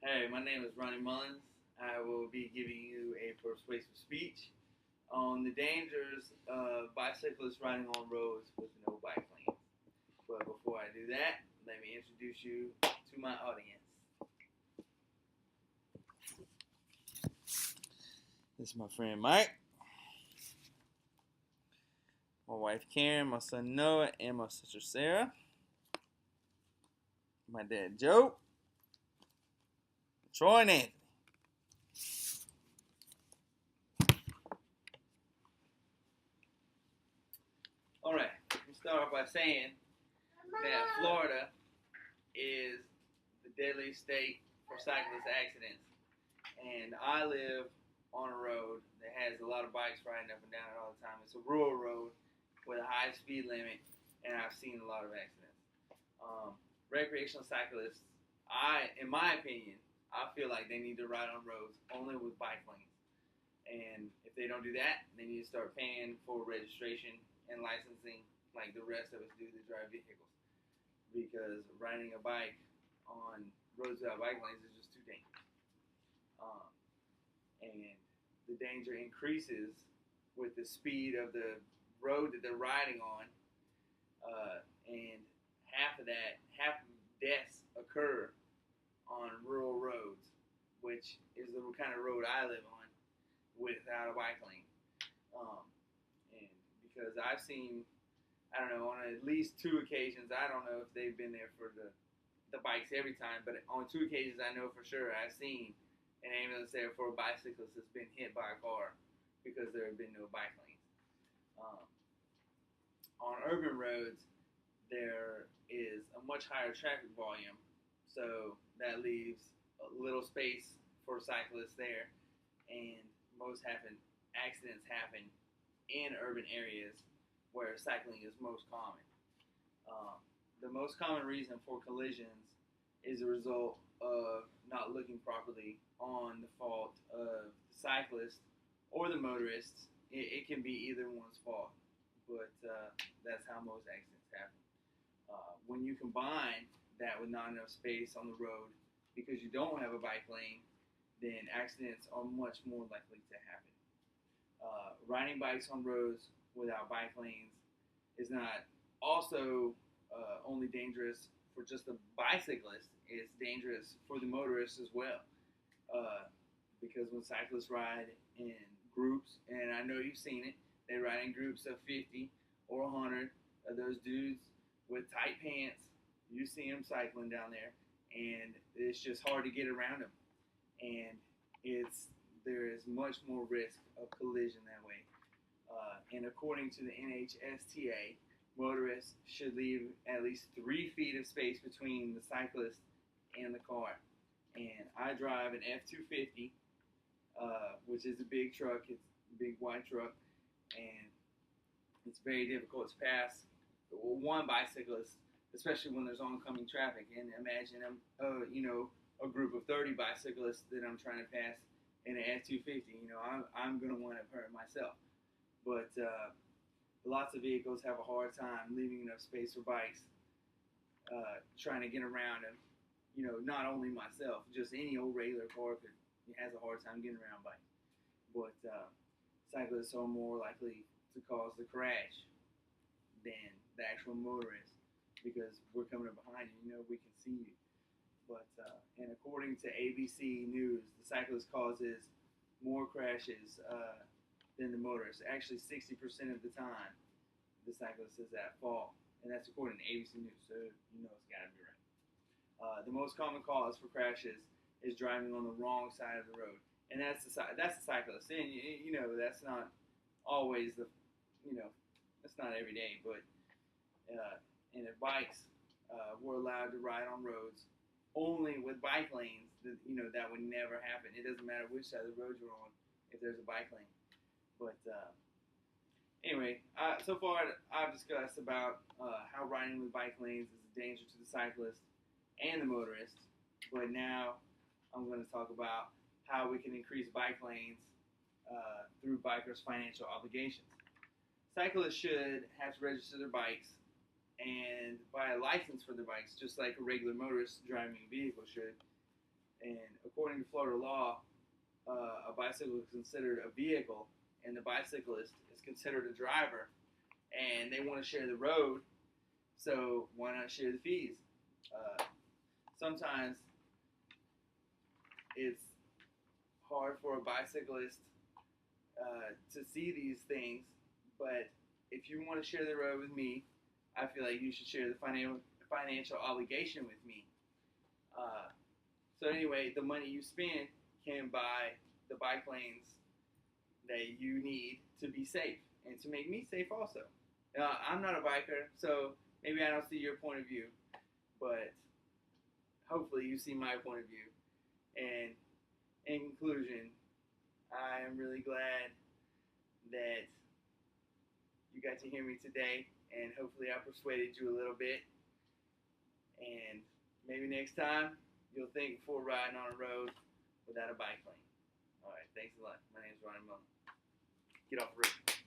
Hey, my name is Ronnie Mullins. I will be giving you a persuasive speech on the dangers of bicyclists riding on roads with no bike lanes. But before I do that, let me introduce you to my audience. This is my friend Mike, my wife Karen, my son Noah, and my sister Sarah, my dad Joe, Troy, and Anthony. All right, let's start off by saying that Florida is the deadliest state for cyclist accidents. And I live on a road that has a lot of bikes riding up and down it all the time. It's a rural road with a high speed limit, and I've seen a lot of accidents. Recreational cyclists, in my opinion, I feel like they need to ride on roads only with bike lanes. And if they don't do that, they need to start paying for registration and licensing like the rest of us do that drive vehicles. Because riding a bike on roads without bike lanes is just too dangerous. And the danger increases with the speed of the road that they're riding on. And half of deaths occur on rural roads, which is the kind of road I live on without a bike lane. And because I've seen, I don't know, on at least 2 occasions, I don't know if they've been there for the bikes every time, but on 2 occasions I know for sure I've seen an ambulance there for a bicyclist that's been hit by a car because there have been no bike lanes. On urban roads, there is a much higher traffic volume, so that leaves a little space for cyclists there, and accidents happen in urban areas where cycling is most common. The most common reason for collisions is a result of not looking properly on the fault of the cyclist or the motorist. It can be either one's fault, but that's how most accidents happen. When you combine that with not enough space on the road because you don't have a bike lane, then accidents are much more likely to happen. Riding bikes on roads without bike lanes is not also only dangerous for just the bicyclist. It's dangerous for the motorist as well. Because when cyclists ride in groups, and I know you've seen it, they ride in groups of 50 or 100 of those dudes with tight pants. You see them cycling down there, and it's just hard to get around them. And there is much more risk of collision that way. And according to the NHSTA, motorists should leave at least 3 feet of space between the cyclist and the car. And I drive an F-250, which is a big truck. It's a big white truck, and it's very difficult to pass one bicyclist, especially when there's oncoming traffic. And imagine a group of 30 bicyclists that I'm trying to pass in an F-250. I'm going to wind up hurting myself. But lots of vehicles have a hard time leaving enough space for bikes, trying to get around them. Not only myself, just any old regular car has a hard time getting around bikes. But cyclists are more likely to cause the crash than the actual motorist because we're coming up behind you. We can see you. But and according to ABC News, the cyclist causes more crashes than the motorist. Actually, 60% of the time, the cyclist is at fault, and that's according to ABC News. So it's got to be right. The most common cause for crashes is driving on the wrong side of the road, and that's the cyclist. And that's not always that's not every day, but and if bikes were allowed to ride on roads only with bike lanes, that would never happen. It doesn't matter which side of the road you're on if there's a bike lane. But anyway, so far I've discussed about how riding with bike lanes is a danger to the cyclist and the motorist. But now I'm going to talk about how we can increase bike lanes through bikers' financial obligations. Cyclists should have to register their bikes and buy a license for their bikes, just like a regular motorist driving a vehicle should. And according to Florida law, a bicycle is considered a vehicle, and the bicyclist is considered a driver. And they want to share the road, so why not share the fees? Sometimes it's hard for a bicyclist to see these things, but if you want to share the road with me, I feel like you should share the financial obligation with me. So anyway, the money you spend can buy the bike lanes that you need to be safe and to make me safe also. I'm not a biker, so maybe I don't see your point of view, but hopefully you see my point of view. And in conclusion, I am really glad that you got to hear me today, and hopefully I persuaded you a little bit. And maybe next time you'll think before riding on a road without a bike lane. All right, thanks a lot. My name is Ronnie Mullins. Get off the road.